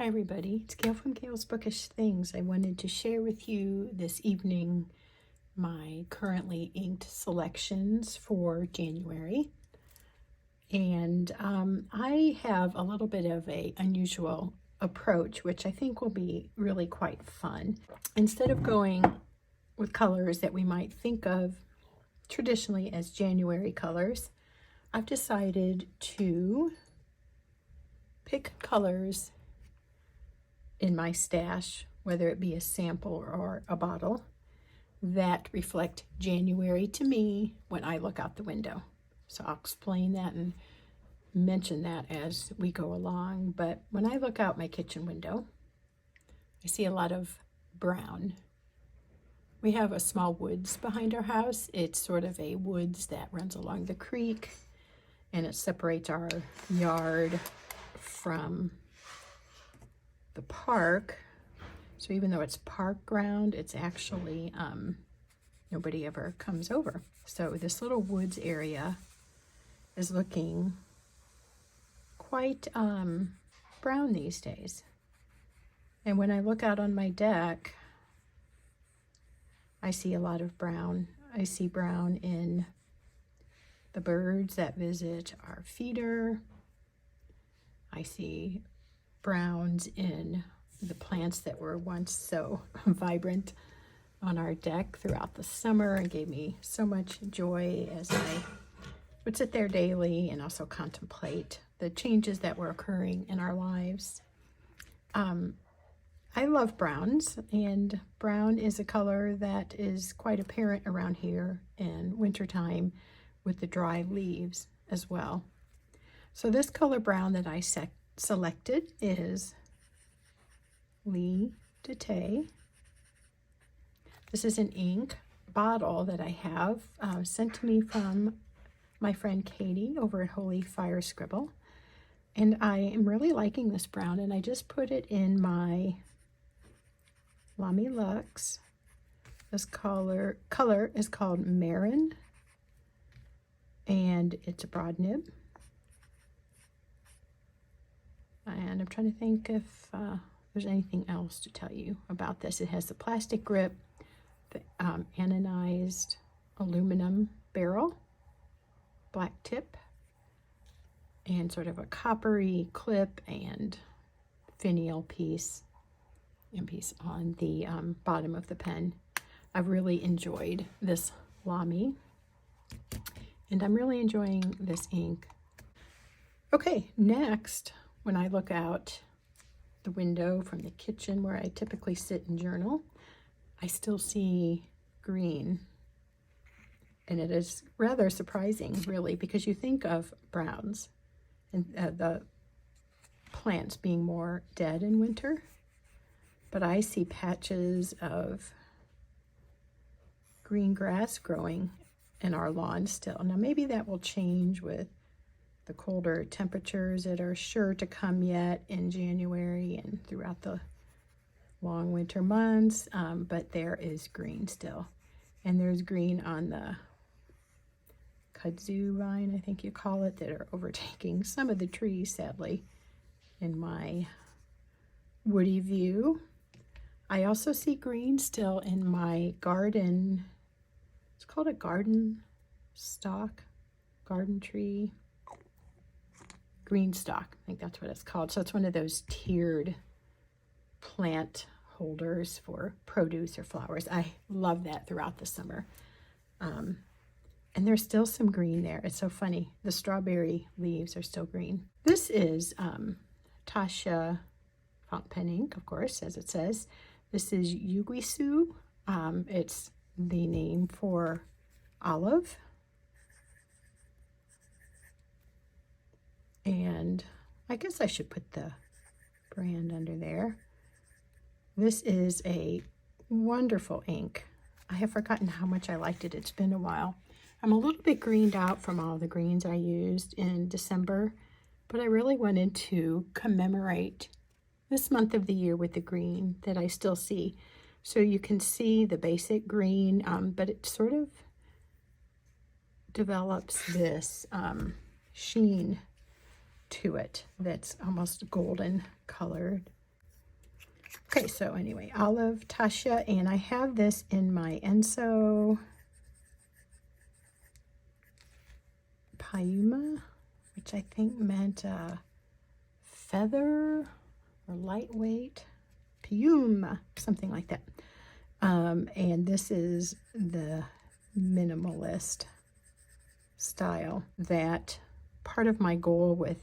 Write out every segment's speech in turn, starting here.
Hi everybody, it's Gail from Gail's Bookish Things. I wanted to share with you this evening my currently inked selections for January. And I have a little bit of an unusual approach, which I think will be really quite fun. Instead of going with colors that we might think of traditionally as January colors, I've decided to pick colors in my stash, whether it be a sample or a bottle, that reflect January to me when I look out the window. So I'll explain that and mention that as we go along. But when I look out my kitchen window, I see a lot of brown. We have a small woods behind our house. It's sort of a woods that runs along the creek, and it separates our yard from the park. So even though it's park ground, it's actually nobody ever comes over. So this little woods area is looking quite brown these days. And when I look out on my deck, I see a lot of brown. I see brown in the birds that visit our feeder. I see browns in the plants that were once so vibrant on our deck throughout the summer and gave me so much joy as I would sit there daily and also contemplate the changes that were occurring in our lives. I love browns, and brown is a color that is quite apparent around here in wintertime with the dry leaves as well. So this color brown that I selected is Lee de Tay. This is an ink bottle that I have sent to me from my friend Katie over at Holy Fire Scribble. And I am really liking this brown, and I just put it in my Lamy Lux. This color is called Marin, and it's a broad nib. And I'm trying to think if there's anything else to tell you about this. It has the plastic grip, the anodized aluminum barrel, black tip, and sort of a coppery clip and finial piece on the bottom of the pen. I've really enjoyed this Lamy, and I'm really enjoying this ink. Okay, next, when I look out the window from the kitchen where I typically sit and journal, I still see green. And it is rather surprising, really, because you think of browns and the plants being more dead in winter. But I see patches of green grass growing in our lawn still. Now, maybe that will change with the colder temperatures that are sure to come yet in January and throughout the long winter months, but there is green still. And there's green on the kudzu vine, I think you call it, that are overtaking some of the trees, sadly, in my woody view. I also see green still in my garden. It's called a garden stalk, garden tree. Green stalk, I think that's what it's called. So it's one of those tiered plant holders for produce or flowers. I love that throughout the summer. And there's still some green there. It's so funny. The strawberry leaves are still green. This is Tasha font pen ink, of course, as it says. This is Yugisu. It's the name for olive. And I guess I should put the brand under there. This is a wonderful ink. I have forgotten how much I liked it. It's been a while. I'm a little bit greened out from all the greens I used in December, but I really wanted to commemorate this month of the year with the green that I still see. So you can see the basic green, but it sort of develops this sheen to it that's almost golden colored, Okay, so anyway, Olive Tasha, and I have this in my Enso Piuma, which I think meant feather or lightweight. Piuma, something like that. And this is the minimalist style. That part of my goal with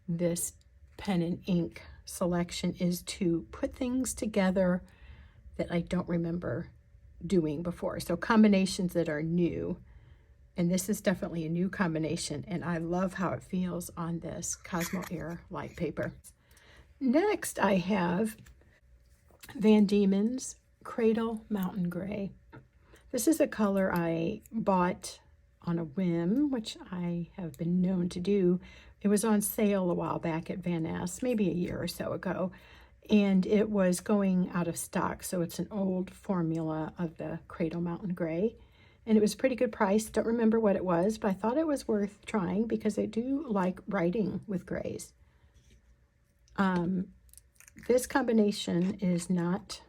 this pen and ink selection is to put things together that I don't remember doing before. So combinations that are new. And this is definitely a new combination, and I love how it feels on this Cosmo Air light paper. Next, I have Van Diemen's Cradle Mountain Gray. This is a color I bought on a whim, which I have been known to do. It was on sale a while back at Van Ness, maybe a year or so ago, and it was going out of stock, so it's an old formula of the Cradle Mountain Gray. And it was a pretty good price. Don't remember what it was, but I thought it was worth trying because I do like writing with grays. This combination is not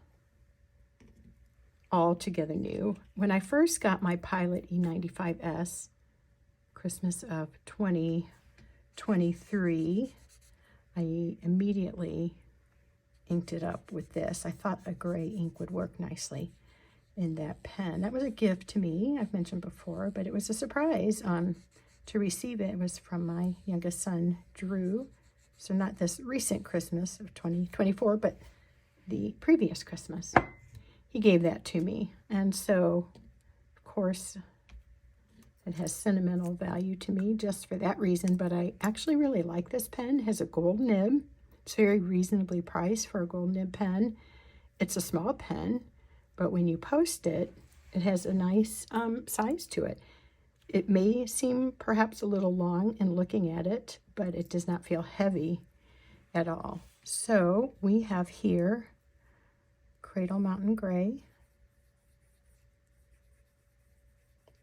altogether new. When I first got my Pilot E95S, Christmas of 2023, I immediately inked it up with this. I thought a gray ink would work nicely in that pen. That was a gift to me, I've mentioned before, but it was a surprise to receive it. It was from my youngest son, Drew. So not this recent Christmas of 2024, but the previous Christmas. He gave that to me. And so, of course, it has sentimental value to me just for that reason, but I actually really like this pen. It has a gold nib. It's very reasonably priced for a gold nib pen. It's a small pen, but when you post it, it has a nice size to it. It may seem perhaps a little long in looking at it, but it does not feel heavy at all. So we have here Cradle Mountain Gray.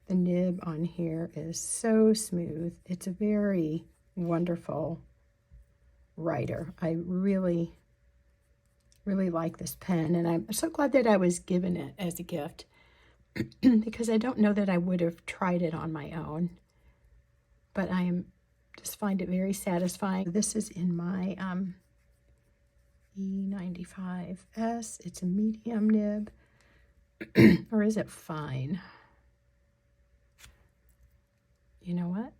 The nib on here is so smooth. It's a very wonderful writer. I really like this pen, and I'm so glad that I was given it as a gift because I don't know that I would have tried it on my own, but I just find it very satisfying. This is in my E95S. It's a medium nib, or is it fine? You know what?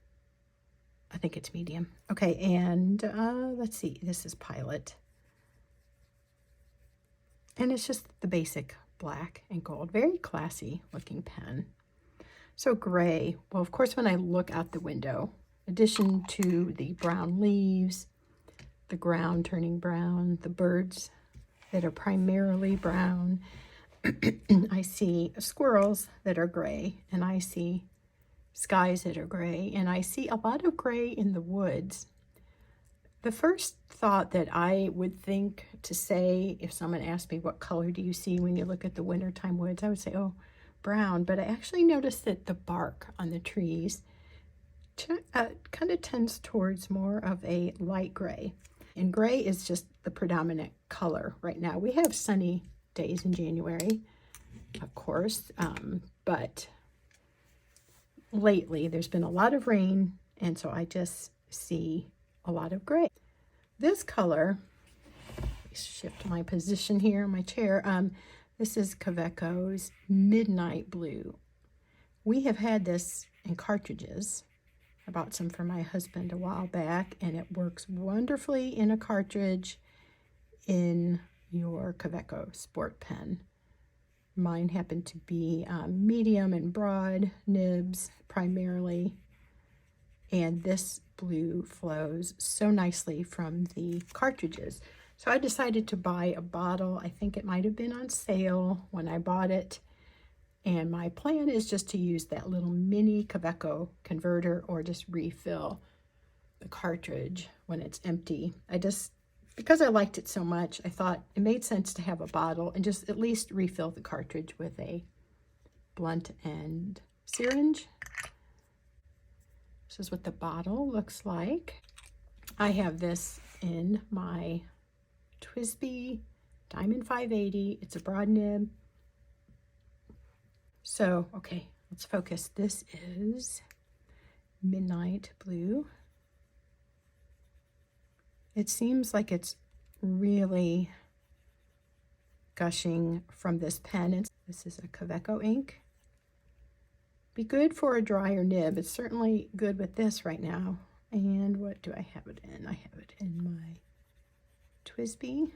I think it's medium. Okay, and let's see. This is Pilot. And it's just the basic black and gold. Very classy looking pen. So gray. Well, of course, when I look out the window, in addition to the brown leaves, the ground turning brown, the birds that are primarily brown, I see squirrels that are gray, and I see skies that are gray, and I see a lot of gray in the woods. The first thought that I would think to say if someone asked me what color do you see when you look at the wintertime woods, I would say, oh, brown. But I actually noticed that the bark on the trees kind of tends towards more of a light gray. And gray is just the predominant color right now. We have sunny days in January, of course, but lately there's been a lot of rain, and so I just see a lot of gray. This color, shift my position here in my chair, this is Kaweco's Midnight Blue. We have had this in cartridges. I bought some for my husband a while back, and it works wonderfully in a cartridge in your Kaweco Sport Pen. Mine happen to be medium and broad nibs primarily, and this blue flows so nicely from the cartridges. So I decided to buy a bottle. I think it might have been on sale when I bought it, and my plan is just to use that little mini Kaweco converter or just refill the cartridge when it's empty. Because I liked it so much, I thought it made sense to have a bottle and just at least refill the cartridge with a blunt end syringe. This is what the bottle looks like. I have this in my TWSBI Diamond 580. It's a broad nib. So, okay, let's focus. This is Midnight Blue. It seems like it's really gushing from this pen. This is a Kaweco ink. Be good for a drier nib. It's certainly good with this right now. And what do I have it in? I have it in my Twisby.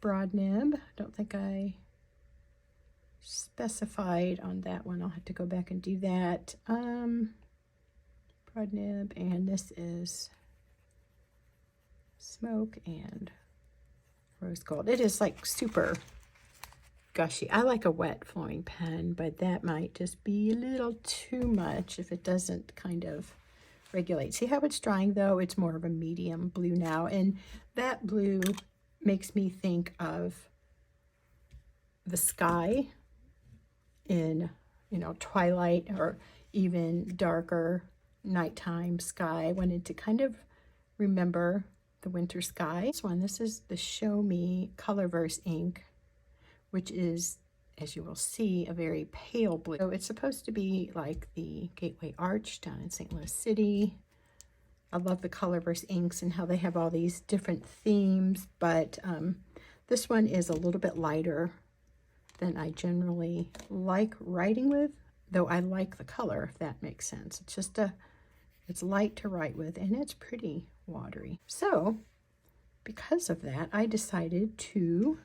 Broad nib. Don't think I specified on that one. I'll have to go back and do that. Broad nib, and this is Smoke and Rose Gold. It is like super gushy. I like a wet flowing pen, but that might just be a little too much if it doesn't kind of regulate. See how it's drying though? It's more of a medium blue now, and that blue makes me think of the sky in, you know, twilight, or even darker nighttime sky. I wanted to kind of remember the winter sky. This is the Show Me Colorverse ink, which is, as you will see, a very pale blue. So it's supposed to be like the Gateway Arch down in St. Louis City. I love the Colorverse inks and how they have all these different themes, but this one is a little bit lighter than I generally like writing with, though I like the color, if that makes sense. It's just it's light to write with, and it's pretty watery. So because of that, I decided to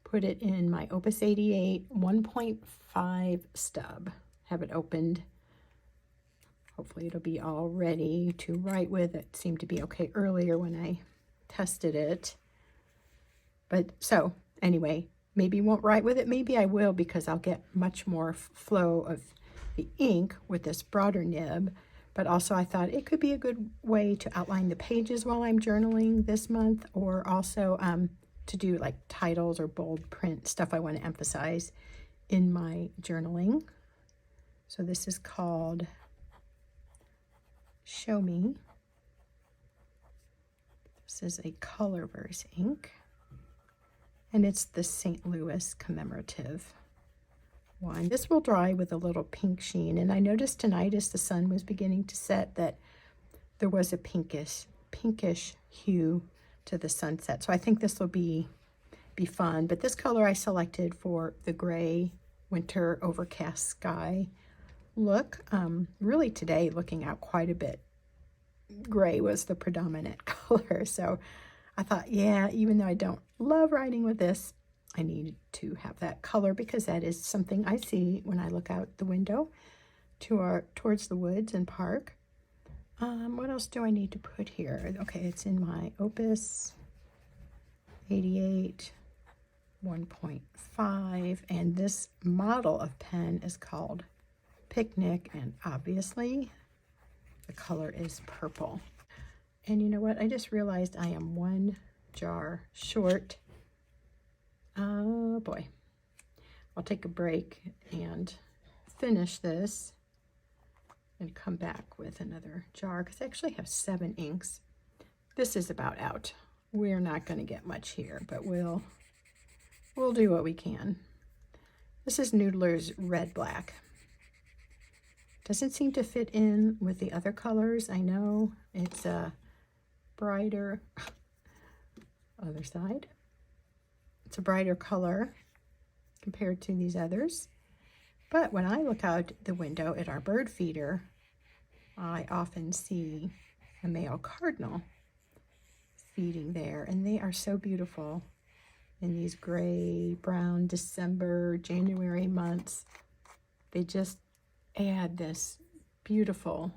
put it in my Opus 88 1.5 stub, have it opened. Hopefully it'll be all ready to write with. It seemed to be okay earlier when I tested it. But so anyway, maybe won't write with it. Maybe I will, because I'll get much more flow of the ink with this broader nib. But also I thought it could be a good way to outline the pages while I'm journaling this month, or also to do like titles or bold print stuff I want to emphasize in my journaling. So this is called Show Me. This is a Colorverse ink, and it's the St. Louis commemorative one. This will dry with a little pink sheen, and I noticed tonight as the sun was beginning to set that there was a pinkish hue to the sunset. So I think this will be fun. But this color I selected for the gray winter overcast sky look. Really today, looking out quite a bit, gray was the predominant color. So I thought, yeah, even though I don't love writing with this, I needed to have that color, because that is something I see when I look out the window towards the woods and park. What else do I need to put here? Okay, it's in my Opus 88 1.5, and this model of pen is called Picnic, and obviously the color is purple. And you know what? I just realized I am one jar short. Oh boy. I'll take a break and finish this and come back with another jar, because I actually have 7 inks. This is about out. We're not going to get much here, but we'll do what we can. This is Noodler's Red Black. Doesn't seem to fit in with the other colors. I know it's a brighter, other side. It's a brighter color compared to these others. But when I look out the window at our bird feeder, I often see a male cardinal feeding there, and they are so beautiful in these gray, brown December, January months. They just add this beautiful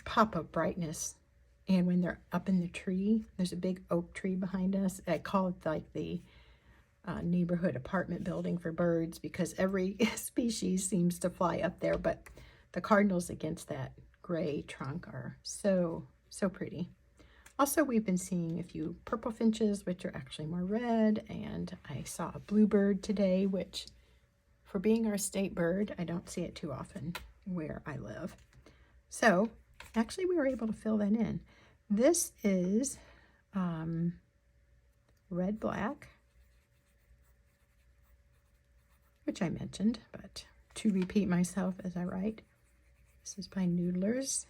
pop of brightness. And when they're up in the tree, there's a big oak tree behind us. I call it like the neighborhood apartment building for birds, because every species seems to fly up there, but the cardinals against that gray trunk are so pretty. Also, we've been seeing a few purple finches, which are actually more red, and I saw a bluebird today, which, for being our state bird, I don't see it too often where I live. So Actually, we were able to fill that in. This is red black, which I mentioned, but to repeat myself as I write. This is by Noodlers.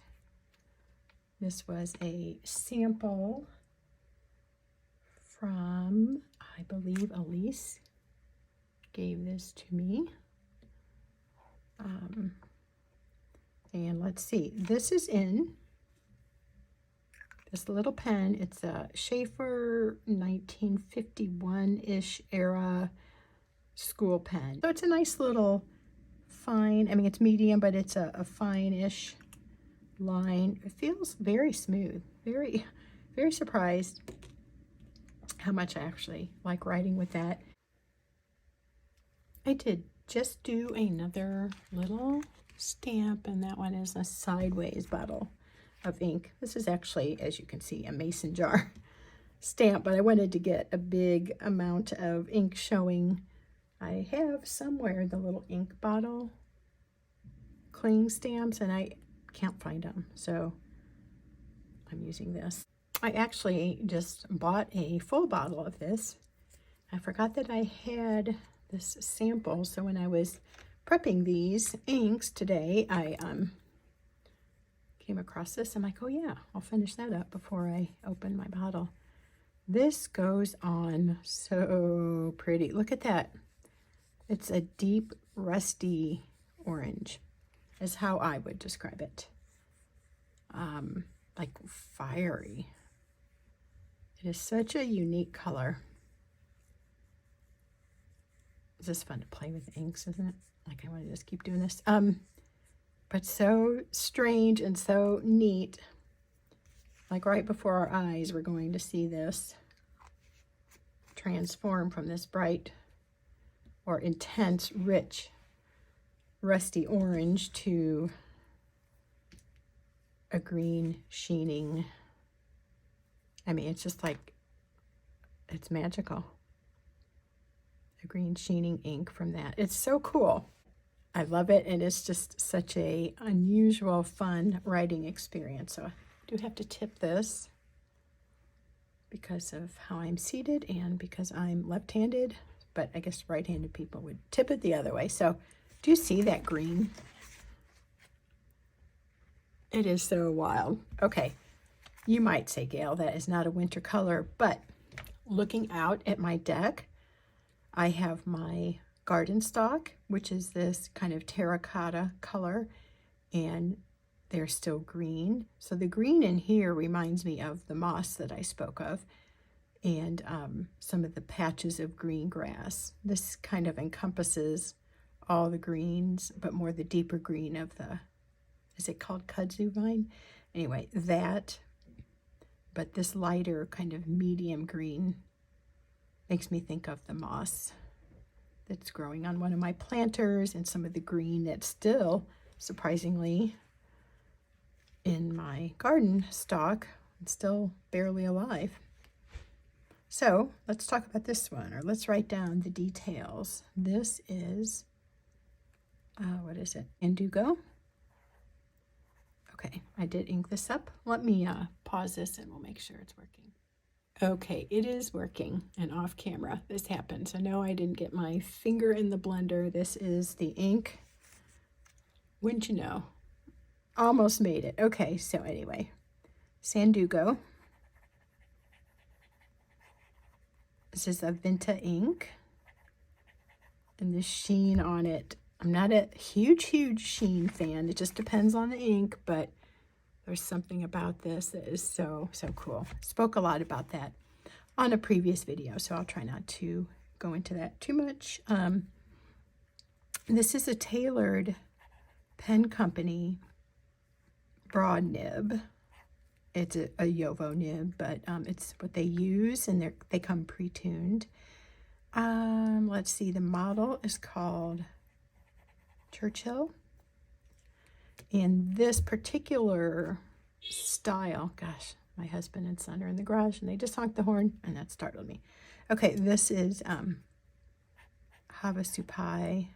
This was a sample from, I believe, Elise gave this to me. And let's see, this is in this little pen. It's a Schaefer 1951-ish era school pen. So it's a nice little fine, I mean, it's medium, but it's a fine-ish line. It feels very smooth, very, very surprised how much I actually like writing with that. I did just do another little stamp, and that one is a sideways bottle of ink. This is actually, as you can see, a mason jar stamp, but I wanted to get a big amount of ink showing. I have somewhere the little ink bottle cling stamps, and I can't find them, so I'm using this. I actually just bought a full bottle of this. I forgot that I had this sample, so when I was prepping these inks today, I came across this. I'm like, oh yeah, I'll finish that up before I open my bottle. This goes on so pretty. Look at that. It's a deep rusty orange is how I would describe it. Like fiery. It is such a unique color. It's just fun to play with inks, isn't it? Like, I want to just keep doing this. But so strange and so neat. Like right before our eyes, we're going to see this transform from this bright or intense, rich, rusty orange to a green sheening. I mean, it's just like, it's magical. A green sheening ink from that. It's so cool. I love it, and it's just such a unusual, fun writing experience. So I do have to tip this because of how I'm seated and because I'm left-handed, but I guess right-handed people would tip it the other way. So do you see that green? It is so wild. Okay, you might say, Gail, that is not a winter color, but looking out at my deck, I have my garden stock, which is this kind of terracotta color, and they're still green. So the green in here reminds me of the moss that I spoke of, and some of the patches of green grass. This kind of encompasses all the greens, but more the deeper green of the, is it called kudzu vine? Anyway, that, but this lighter kind of medium green makes me think of the moss that's growing on one of my planters, and some of the green that's still, surprisingly, in my garden stock. It's still barely alive. So let's talk about this one, or let's write down the details. This is, what is it? Indigo. Okay, I did ink this up. Let me pause this and we'll make sure it's working. Okay, it is working, and off camera this happened. So no, I didn't get my finger in the blender. This is the ink. Wouldn't you know? Almost made it. Okay, so anyway, Sandugo. This is a Vinta ink, and the sheen on it. I'm not a huge sheen fan. It just depends on the ink, but there's something about this that is so cool. Spoke a lot about that on a previous video, so I'll try not to go into that too much. This is a tailored pen company broad nib. It's a Yovo nib, but it's what they use, and they come pre-tuned. Let's see, the model is called Churchill. In this particular style, gosh, my husband and son are in the garage and they just honked the horn, and that startled me. Okay, this is Havasupai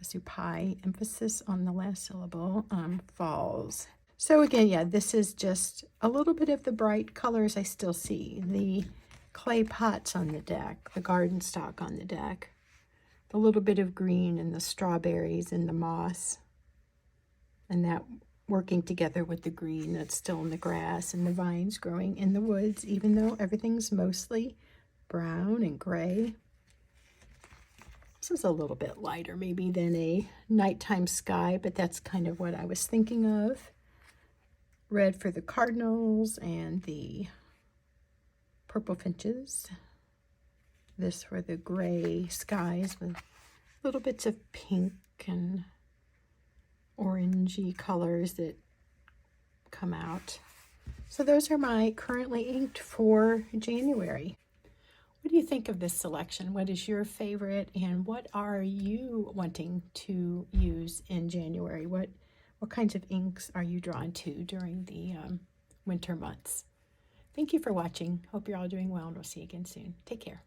let's do pie, emphasis on the last syllable, falls. So again, yeah, this is just a little bit of the bright colors I still see. The clay pots on the deck, the garden stock on the deck, a little bit of green and the strawberries and the moss, and that working together with the green that's still in the grass and the vines growing in the woods, even though everything's mostly brown and gray. This is a little bit lighter maybe than a nighttime sky, but that's kind of what I was thinking of. Red for the cardinals and the purple finches. This for the gray skies with little bits of pink and orangey colors that come out. So those are my currently inked for January. What do you think of this selection? What is your favorite, and what are you wanting to use in January? What kinds of inks are you drawn to during the winter months? Thank you for watching. Hope you're all doing well, and we'll see you again soon. Take care.